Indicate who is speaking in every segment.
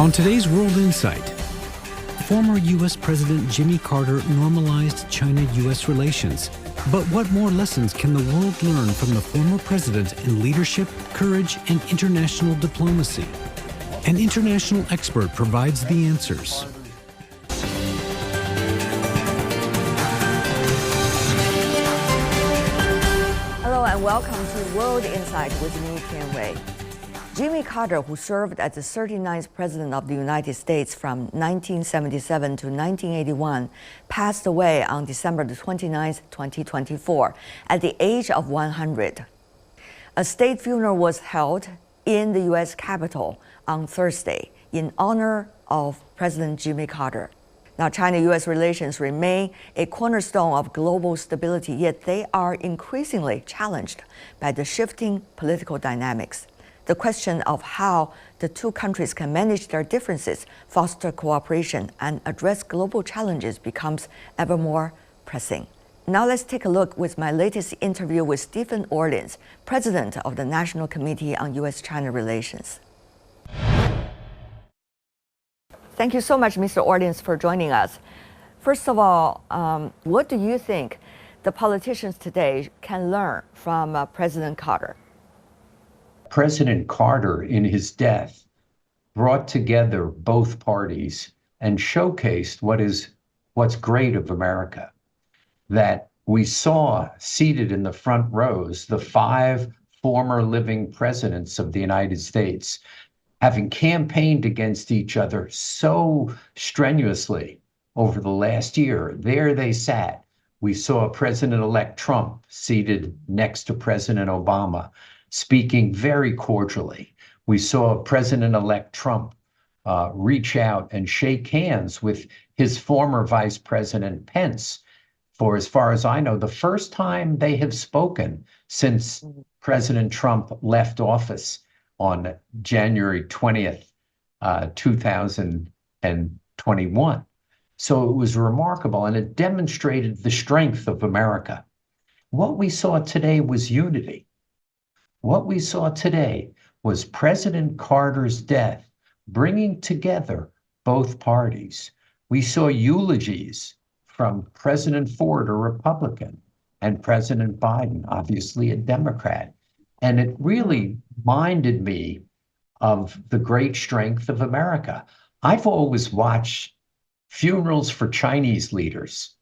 Speaker 1: On today's World Insight, former U.S. President Jimmy Carter normalized China-U.S. relations. But what more lessons can the world learn from the former president in leadership, courage, and international diplomacy? An international expert provides the answers.
Speaker 2: Hello and welcome to World Insight with me, Tian Wei. Jimmy Carter, who served as the 39th President of the United States from 1977 to 1981, passed away on December 29, 2024, at the age of 100. A state funeral was held in the U.S. Capitol on Thursday in honor of President Jimmy Carter. Now, China-U.S. relations remain a cornerstone of global stability, yet they are increasingly challenged by the shifting political dynamics. The question of how the two countries can manage their differences, foster cooperation, and address global challenges becomes ever more pressing. Now let's take a look with my latest interview with Stephen Orlins, President of the National Committee on U.S. China Relations. Thank you so much, Mr. Orlins, for joining us. First of all, what do you think the politicians today can learn from President Carter?
Speaker 3: President Carter, in his death, brought together both parties and showcased what's great of America. That we saw seated in the front rows the 5 former living presidents of the United States, having campaigned against each other so strenuously over the last year. There they sat. We saw President-elect Trump seated next to President Obama, speaking very cordially. We saw President-elect Trump reach out and shake hands with his former Vice President Pence for, as far as I know, the first time they have spoken since President Trump left office on January 20th, 2021. So it was remarkable, and it demonstrated the strength of America. What we saw today was unity. What we saw today was President Carter's death bringing together both parties. We saw eulogies from President Ford, a Republican, and President Biden, obviously a Democrat. And it really reminded me of the great strength of America. I've always watched funerals for Chinese leaders,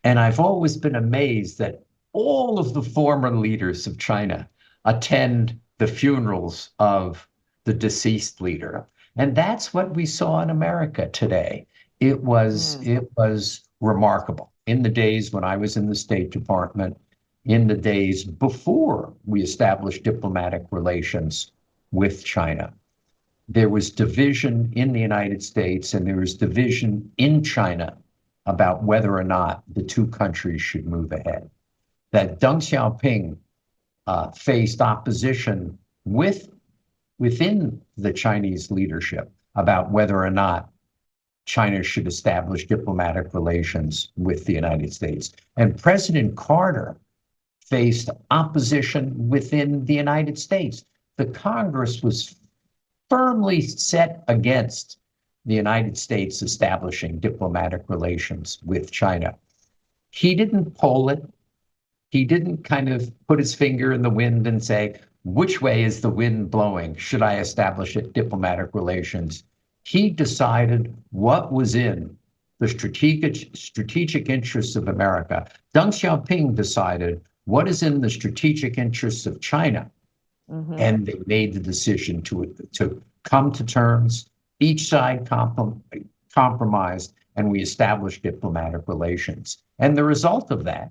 Speaker 3: and I've always been amazed that all of the former leaders of China attend the funerals of the deceased leader. And that's what we saw in America today. It was remarkable. In the days when I was in the State Department, in the days before we established diplomatic relations with China, there was division in the United States and there was division in China about whether or not the two countries should move ahead. That Deng Xiaoping faced opposition within the Chinese leadership about whether or not China should establish diplomatic relations with the United States. And President Carter faced opposition within the United States. The Congress was firmly set against the United States establishing diplomatic relations with China. He didn't poll it. He didn't kind of put his finger in the wind and say, which way is the wind blowing? Should I establish diplomatic relations? He decided what was in the strategic interests of America. Deng Xiaoping decided what is in the strategic interests of China. And they made the decision to come to terms. Each side compromised, and we established diplomatic relations. And the result of that,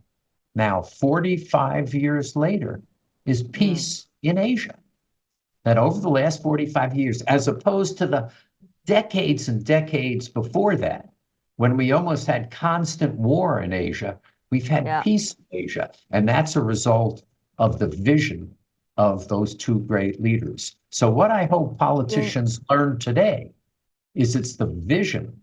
Speaker 3: now 45 years later, is peace in Asia. That over the last 45 years, as opposed to the decades and decades before that, when we almost had constant war in Asia, we've had peace in Asia. And that's a result of the vision of those two great leaders. So what I hope politicians learn today is it's the vision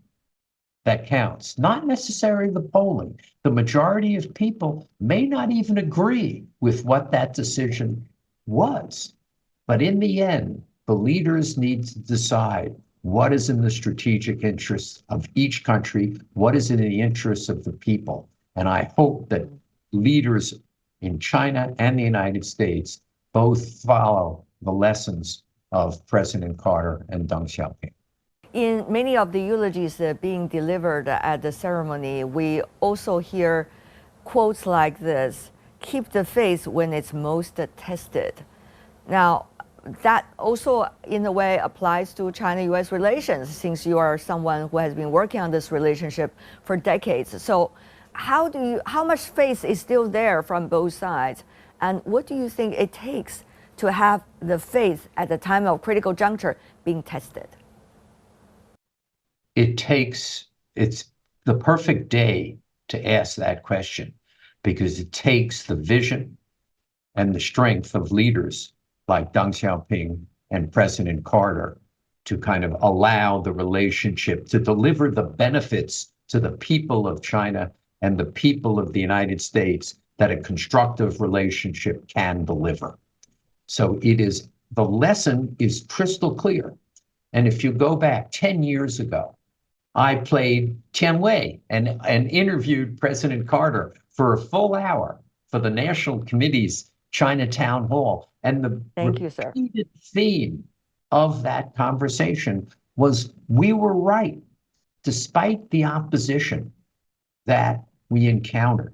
Speaker 3: that counts, not necessarily the polling. The majority of people may not even agree with what that decision was. But in the end, the leaders need to decide what is in the strategic interests of each country, what is in the interests of the people. And I hope that leaders in China and the United States both follow the lessons of President Carter and Deng Xiaoping.
Speaker 2: In many of the eulogies being delivered at the ceremony, we also hear quotes like this: keep the faith when it's most tested. Now, that also in a way applies to China-U.S. relations, since you are someone who has been working on this relationship for decades. So how much faith is still there from both sides? And what do you think it takes to have the faith at the time of critical juncture being tested?
Speaker 3: It's the perfect day to ask that question, because it takes the vision and the strength of leaders like Deng Xiaoping and President Carter to kind of allow the relationship to deliver the benefits to the people of China and the people of the United States that a constructive relationship can deliver. So the lesson is crystal clear. And if you go back 10 years ago, I played Tianwei and interviewed President Carter for a full hour for the National Committee's China Town Hall. And the repeated theme of that conversation was we were right, despite the opposition that we encountered,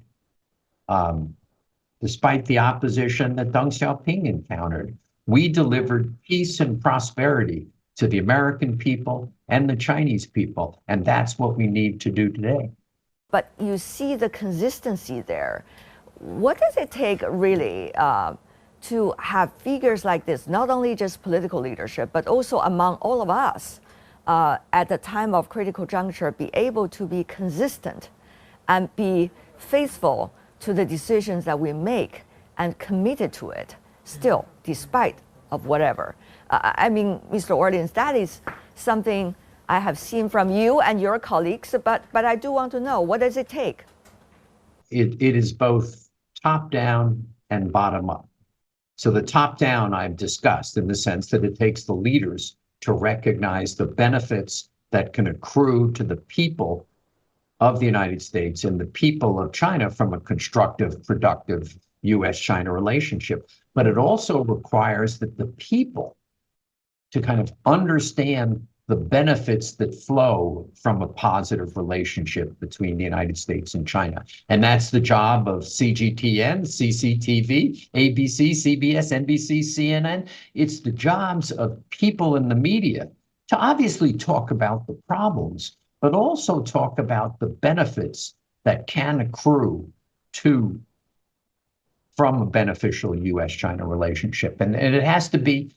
Speaker 3: despite the opposition that Deng Xiaoping encountered. We delivered peace and prosperity to the American people and the Chinese people. And that's what we need to do today.
Speaker 2: But you see the consistency there. What does it take really to have figures like this, not only just political leadership, but also among all of us at the time of critical juncture, be able to be consistent and be faithful to the decisions that we make and committed to it still, despite of whatever. I mean, Mr. Orlins, that is something I have seen from you and your colleagues, but I do want to know, what does it take?
Speaker 3: It is both top down and bottom up. So the top down I've discussed in the sense that it takes the leaders to recognize the benefits that can accrue to the people of the United States and the people of China from a constructive, productive U.S. China relationship. But it also requires that the people to kind of understand the benefits that flow from a positive relationship between the United States and China. And that's the job of CGTN, CCTV, ABC, CBS, NBC, CNN. It's the jobs of people in the media to obviously talk about the problems, but also talk about the benefits that can accrue from a beneficial U.S.-China relationship. And it has to be,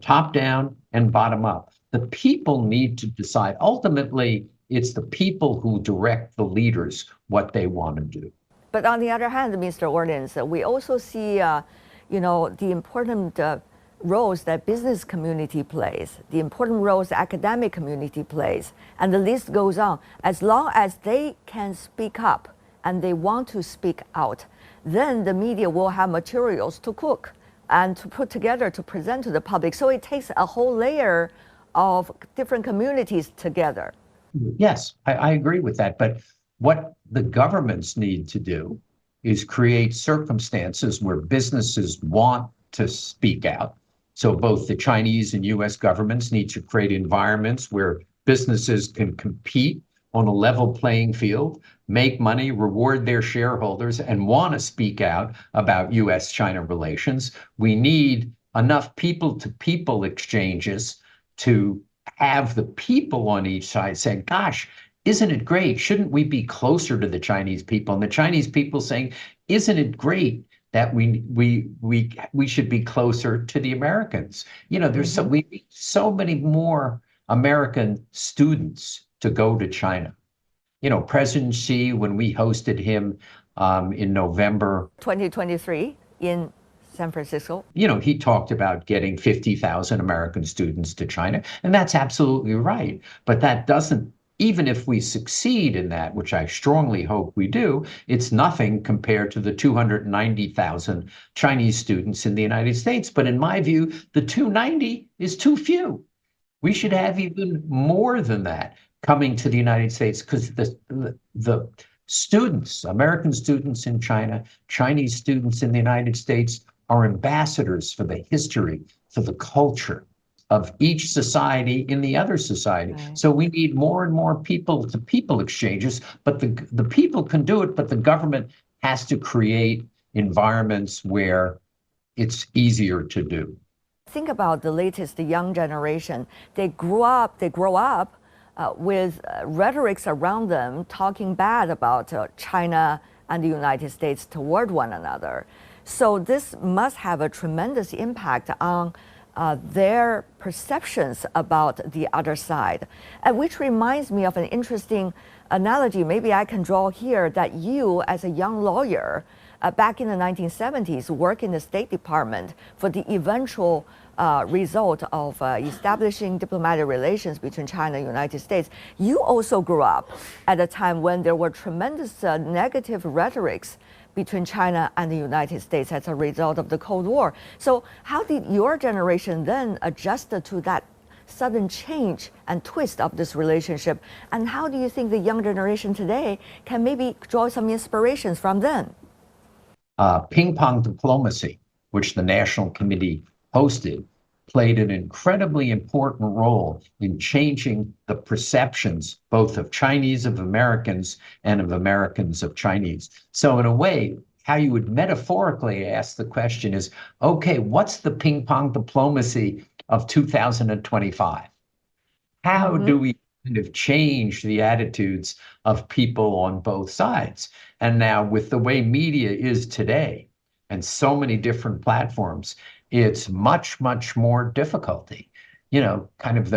Speaker 3: top down and bottom up. The people need to decide. Ultimately, it's the people who direct the leaders what they want to do.
Speaker 2: But on the other hand, Mr. Orlins, we also see, the important roles that business community plays, the important roles the academic community plays, and the list goes on. As long as they can speak up and they want to speak out, then the media will have materials to cook and to put together to present to the public. So it takes a whole layer of different communities together.
Speaker 3: Yes, I agree with that. But what the governments need to do is create circumstances where businesses want to speak out. So both the Chinese and U.S. governments need to create environments where businesses can compete on a level playing field, make money, reward their shareholders, and want to speak out about U.S.-China relations. We need enough people-to-people exchanges to have the people on each side saying, gosh, isn't it great? Shouldn't we be closer to the Chinese people? And the Chinese people saying, isn't it great that we should be closer to the Americans? There's we need so many more American students to go to China. President Xi, when we hosted him in November
Speaker 2: 2023 in San Francisco,
Speaker 3: he talked about getting 50,000 American students to China, and that's absolutely right. But that doesn't, even if we succeed in that, which I strongly hope we do, it's nothing compared to the 290,000 Chinese students in the United States. But in my view, the 290 is too few. We should have even more than that coming to the United States because the students, American students in China, Chinese students in the United States are ambassadors for the history, for the culture of each society in the other society.
Speaker 2: Right.
Speaker 3: So we need more and more people-to-people exchanges, but the people can do it, but the government has to create environments where it's easier to do.
Speaker 2: Think about the latest, the young generation. They grow up with rhetorics around them talking bad about China and the United States toward one another. So this must have a tremendous impact on their perceptions about the other side. Which reminds me of an interesting analogy, maybe I can draw here, that you, as a young lawyer, back in the 1970s, worked in the State Department for the eventual result of establishing diplomatic relations between China and the United States. You also grew up at a time when there were tremendous negative rhetorics between China and the United States as a result of the Cold War. So how did your generation then adjust to that sudden change and twist of this relationship? And how do you think the young generation today can maybe draw some inspirations from then?
Speaker 3: Ping pong diplomacy, which the National Committee hosted, played an incredibly important role in changing the perceptions both of Chinese of Americans and of Americans of Chinese. So in a way, how you would metaphorically ask the question is, okay, what's the ping pong diplomacy of 2025? How do we kind of change the attitudes of people on both sides? And now with the way media is today and so many different platforms, it's much, much more difficulty. You know, kind of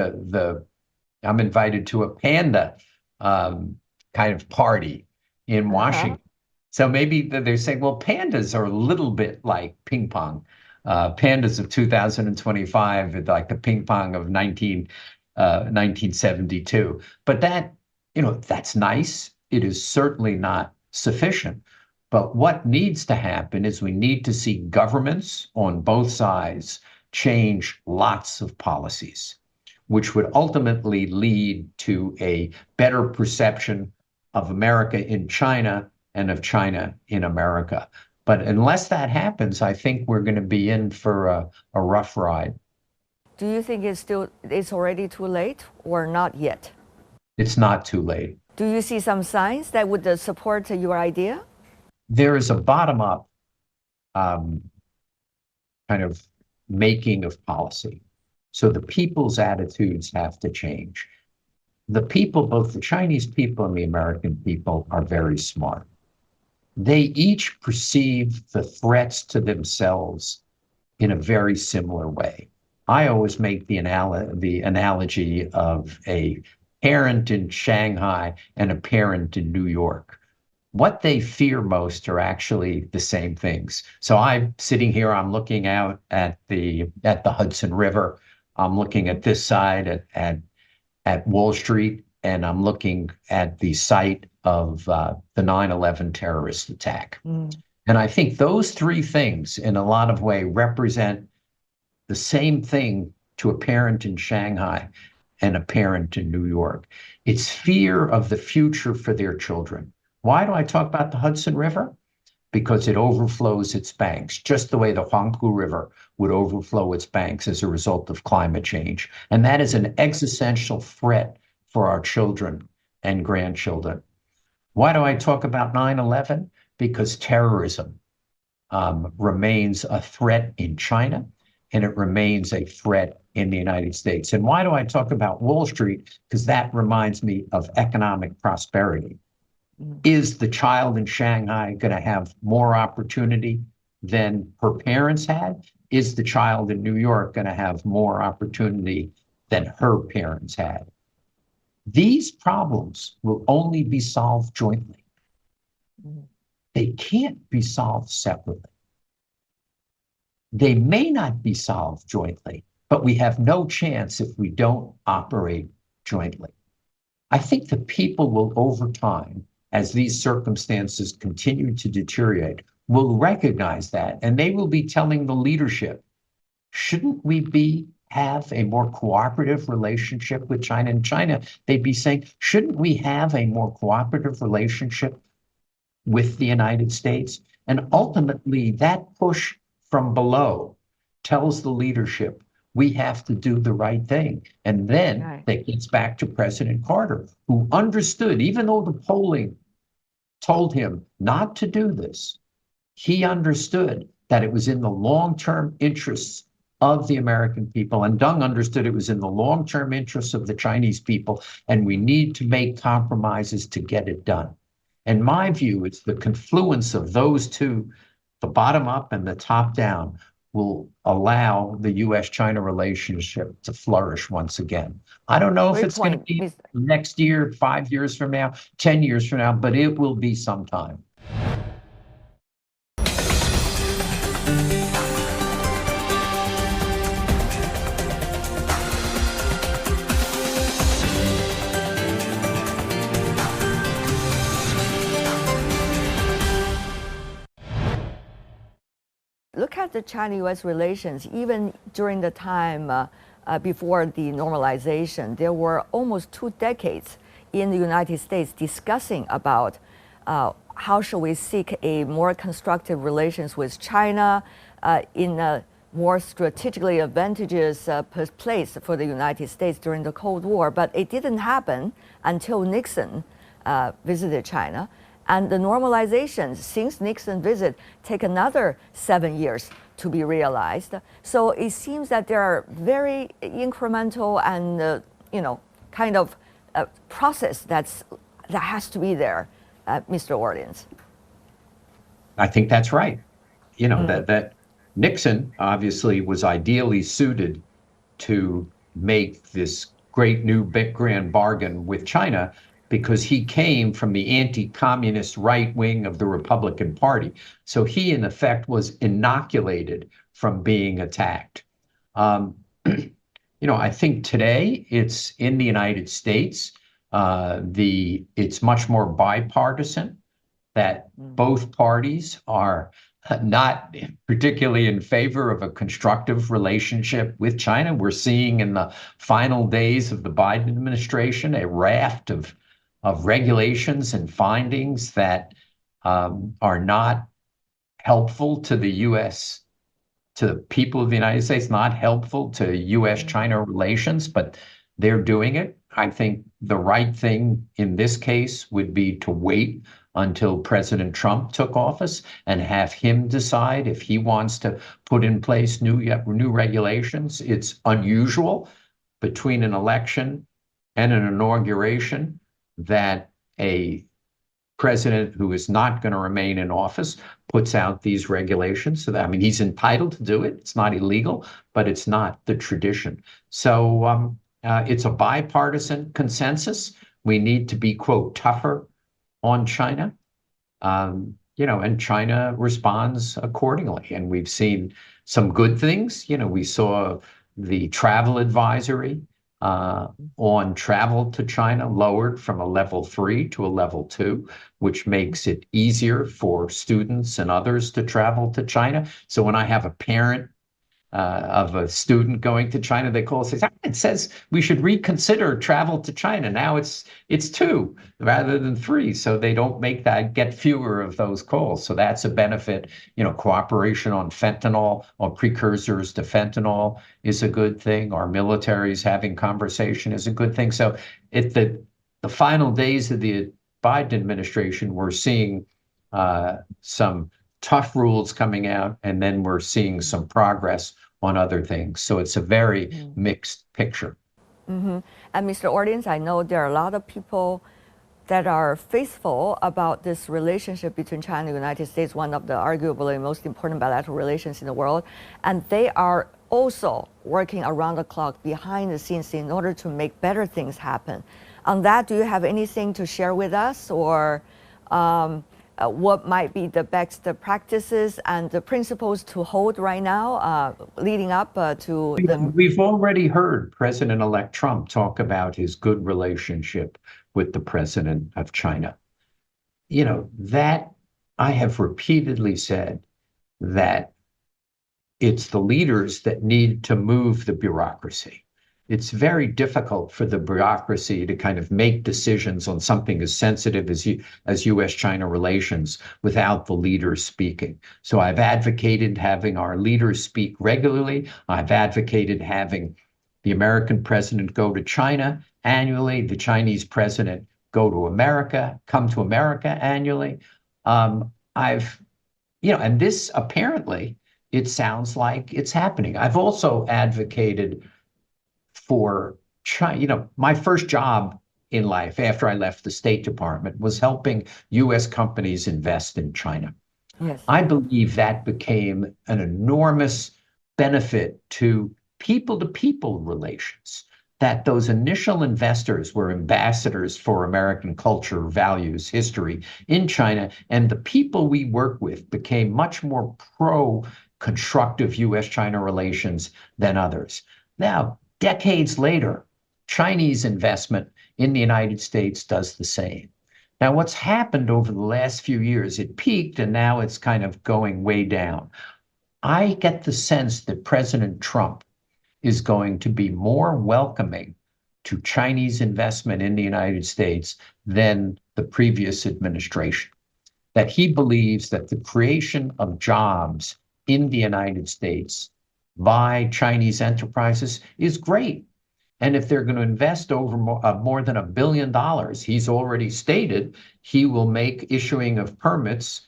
Speaker 3: I'm invited to a panda kind of party in Washington. So maybe they're saying, well, pandas are a little bit like ping pong. Pandas of 2025, like the ping pong of 1972. But that, you know, that's nice. It is certainly not sufficient. But what needs to happen is we need to see governments on both sides change lots of policies, which would ultimately lead to a better perception of America in China and of China in America. But unless that happens, I think we're going to be in for a rough ride.
Speaker 2: Do you think it's already too late or not yet?
Speaker 3: It's not too late.
Speaker 2: Do you see some signs that would support your idea?
Speaker 3: There is a bottom-up kind of making of policy. So the people's attitudes have to change. The people, both the Chinese people and the American people, are very smart. They each perceive the threats to themselves in a very similar way. I always make the analogy of a parent in Shanghai and a parent in New York. What they fear most are actually the same things. So I'm sitting here, I'm looking out at the Hudson River. I'm looking at this side at Wall Street, and I'm looking at the site of the 9/11 terrorist attack. And I think those three things in a lot of ways represent the same thing to a parent in Shanghai and a parent in New York. It's fear of the future for their children. Why do I talk about the Hudson River? Because it overflows its banks, just the way the Huangpu River would overflow its banks as a result of climate change. And that is an existential threat for our children and grandchildren. Why do I talk about 9/11? Because terrorism remains a threat in China, and it remains a threat in the United States. And why do I talk about Wall Street? Because that reminds me of economic prosperity. Is the child in Shanghai going to have more opportunity than her parents had? Is the child in New York going to have more opportunity than her parents had? These problems will only be solved jointly. They can't be solved separately. They may not be solved jointly, but we have no chance if we don't operate jointly. I think the people will, over time, as these circumstances continue to deteriorate, will recognize that, and they will be telling the leadership, shouldn't we be have a more cooperative relationship with China? And China, they'd be saying, shouldn't we have a more cooperative relationship with the United States? And ultimately, that push from below tells the leadership we have to do the right thing. And then that gets back to President Carter, who understood, even though the polling told him not to do this, he understood that it was in the long-term interests of the American people. And Deng understood it was in the long-term interests of the Chinese people, and we need to make compromises to get it done. In my view, it's the confluence of those two, the bottom up and the top down, will allow the U.S. China relationship to flourish once again. I don't know if it's going to be next year, 5 years from now, 10 years from now, but it will be sometime.
Speaker 2: Look at the China-U.S. relations. Even during the time before the normalization, there were almost 2 decades in the United States discussing about how should we seek a more constructive relations with China in a more strategically advantageous place for the United States during the Cold War. But it didn't happen until Nixon visited China. And the normalization since Nixon visit take another 7 years to be realized. So it seems that there are very incremental and kind of process that has to be there, Mr. Orlins.
Speaker 3: I think that's right. That Nixon obviously was ideally suited to make this great new grand bargain with China, because he came from the anti-communist right wing of the Republican Party. So he, in effect, was inoculated from being attacked. I think today it's in the United States, it's much more bipartisan, that both parties are not particularly in favor of a constructive relationship with China. We're seeing in the final days of the Biden administration a raft of regulations and findings that are not helpful to the U.S., to the people of the United States, not helpful to U.S. China relations, but they're doing it. I think the right thing in this case would be to wait until President Trump took office and have him decide if he wants to put in place new regulations. It's unusual between an election and an inauguration that a president who is not going to remain in office puts out these regulations. So that, he's entitled to do it. It's not illegal, but it's not the tradition. So it's a bipartisan consensus. We need to be, quote, tougher on China. And China responds accordingly. And we've seen some good things. We saw the travel advisory on travel to China lowered from a level 3 to a level 2, which makes it easier for students and others to travel to China. So when I have a parent of a student going to China, they call and say, it says we should reconsider travel to China. Now it's 2 rather than 3. So they don't get fewer of those calls. So that's a benefit. Cooperation on fentanyl or precursors to fentanyl is a good thing. Our military's having conversation is a good thing. So at the final days of the Biden administration, we're seeing some tough rules coming out, and then we're seeing some progress on other things. So it's a very mixed picture.
Speaker 2: And Mr. Orlins, I know there are a lot of people that are faithful about this relationship between China and the United States, one of the arguably most important bilateral relations in the world. And they are also working around the clock behind the scenes in order to make better things happen. On that, do you have anything to share with us, or what might be the best practices and the principles to hold right now, leading up to the...
Speaker 3: We've already heard President-elect Trump talk about his good relationship with the president of China. That I have repeatedly said that it's the leaders that need to move the bureaucracy. It's very difficult for the bureaucracy to kind of make decisions on something as sensitive as U.S. China relations without the leaders speaking. So I've advocated having our leaders speak regularly. I've advocated having the American president go to China annually, the Chinese president go to America, come to America annually. And this apparently, it sounds like it's happening. I've also advocated for China. My first job in life after I left the State Department was helping U.S. companies invest in China.
Speaker 2: Yes.
Speaker 3: I believe that became an enormous benefit to people relations, that those initial investors were ambassadors for American culture, values, history in China, and the people we work with became much more pro-constructive U.S. China relations than others. Now, decades later, Chinese investment in the United States does the same. Now, what's happened over the last few years, it peaked and now it's kind of going way down. I get the sense that President Trump is going to be more welcoming to Chinese investment in the United States than the previous administration. That he believes that the creation of jobs in the United States by Chinese enterprises is great. And if they're going to invest over more than $1 billion, he's already stated he will make issuing of permits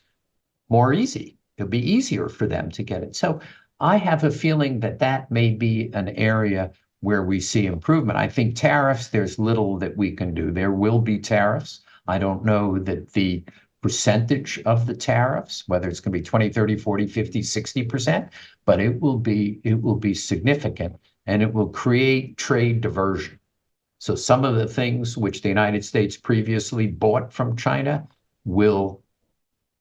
Speaker 3: more easy. It'll be easier for them to get it. So I have a feeling that that may be an area where we see improvement. I think tariffs, there's little that we can do. There will be tariffs. I don't know that the percentage of the tariffs, whether it's going to be 20, 30, 40, 50, 60%, but it will be significant, and it will create trade diversion. So some of the things which the United States previously bought from China will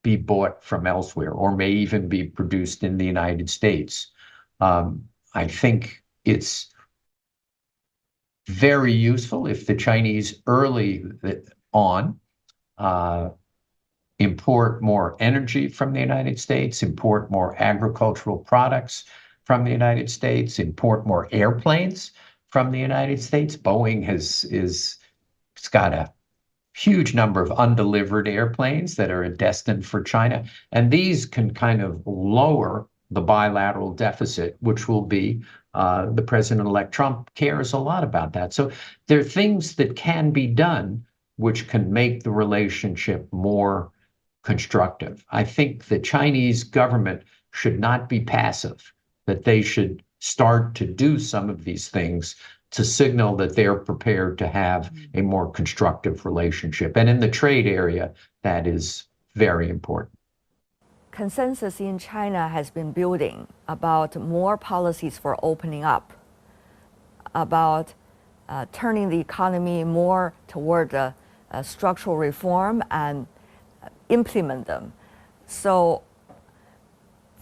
Speaker 3: be bought from elsewhere, or may even be produced in the United States. I think it's very useful if the Chinese early on import more energy from the United States, import more agricultural products from the United States, import more airplanes from the United States. Boeing it's got a huge number of undelivered airplanes that are destined for China. And these can kind of lower the bilateral deficit, which will be, the President-elect Trump cares a lot about that. So there are things that can be done which can make the relationship more constructive. I think the Chinese government should not be passive, that they should start to do some of these things to signal that they're prepared to have a more constructive relationship. And in the trade area, that is very important.
Speaker 2: Consensus in China has been building about more policies for opening up, about turning the economy more toward structural reform and implement them. So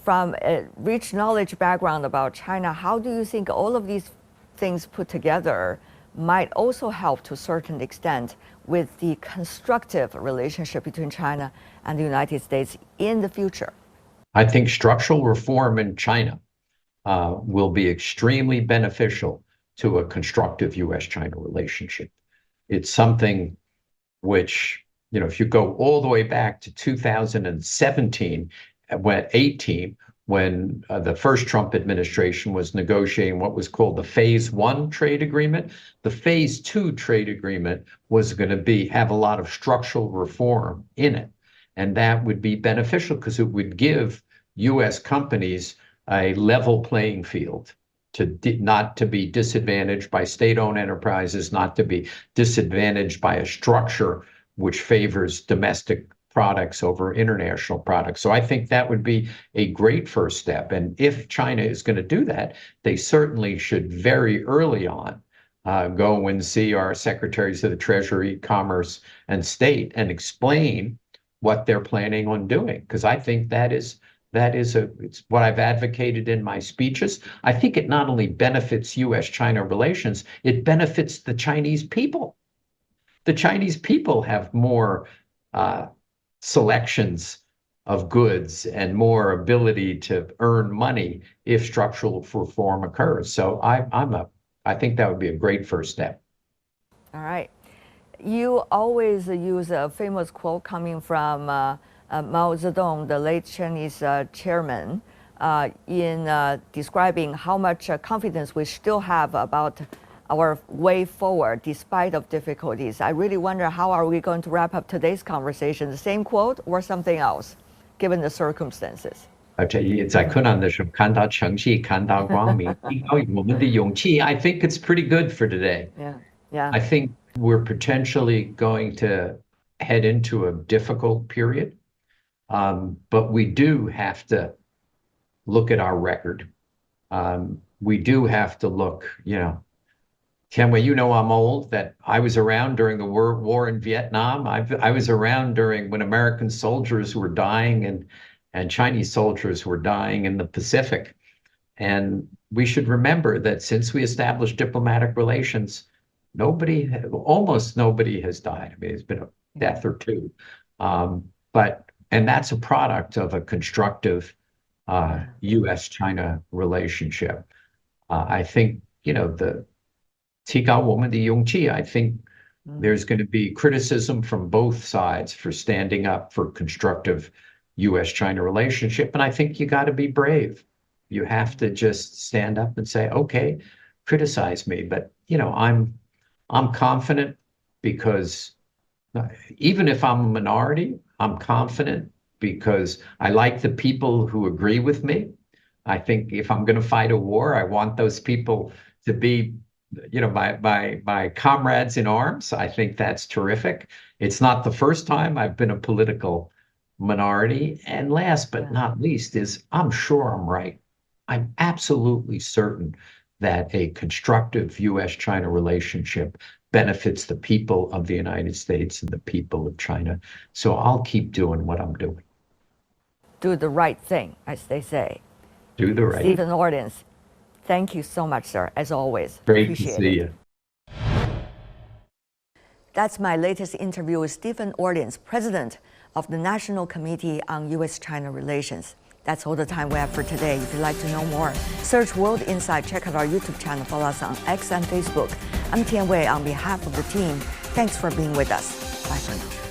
Speaker 2: from a rich knowledge background about China, how do you think all of these things put together might also help to a certain extent with the constructive relationship between China and the United States in the future?
Speaker 3: I think structural reform in China will be extremely beneficial to a constructive U.S.-China relationship. It's something which, if you go all the way back to 2017, 18, when the first Trump administration was negotiating what was called the Phase 1 trade agreement, the Phase 2 trade agreement was going to have a lot of structural reform in it. And that would be beneficial because it would give U.S. companies a level playing field, not to be disadvantaged by state-owned enterprises, not to be disadvantaged by a structure which favors domestic products over international products. So I think that would be a great first step. And if China is going to do that, they certainly should very early on go and see our secretaries of the Treasury, Commerce, and State and explain what they're planning on doing. Because I think it's what I've advocated in my speeches. I think it not only benefits U.S.-China relations, it benefits the Chinese people. The Chinese people have more selections of goods and more ability to earn money if structural reform occurs. So I think that would be a great first step.
Speaker 2: All right. You always use a famous quote coming from Mao Zedong, the late Chinese chairman, in describing how much confidence we still have about our way forward despite of difficulties. I really wonder, how are we going to wrap up today's conversation? The same quote or something else, given the circumstances?
Speaker 3: 在困难的时候看到成绩，看到光明，提高我们的勇气。I think it's pretty good for today.
Speaker 2: Yeah.
Speaker 3: I think we're potentially going to head into a difficult period, but we do have to look at our record. We do have to look, Tianwei, I'm old, that I was around during the war in Vietnam. I was around during when American soldiers were dying and Chinese soldiers were dying in the Pacific. And we should remember that since we established diplomatic relations, almost nobody has died. I mean, it's been a death or two. And that's a product of a constructive U.S. China relationship. I think, the 提高我们的勇气, I think there's going to be criticism from both sides for standing up for constructive U.S. China relationship. And I think you got to be brave. You have to just stand up and say, okay, criticize me. But, I'm confident because even if I'm a minority, I'm confident because I like the people who agree with me. I think if I'm going to fight a war, I want those people to be, my comrades in arms. I think that's terrific. It's not the first time I've been a political minority. And last but not least is I'm sure I'm right. I'm absolutely certain that a constructive U.S.-China relationship benefits the people of the United States and the people of China. So I'll keep doing what I'm doing.
Speaker 2: Do the right thing, as they say.
Speaker 3: Do the right thing.
Speaker 2: Stephen Orlins, thank you so much, sir, as always.
Speaker 3: Great to see you.
Speaker 2: That's my latest interview with Stephen Orlins, president of the National Committee on U.S. China Relations. That's all the time we have for today. If you'd like to know more, search World Insight, check out our YouTube channel, follow us on X and Facebook. I'm Tianwei on behalf of the team. Thanks for being with us. Bye for now.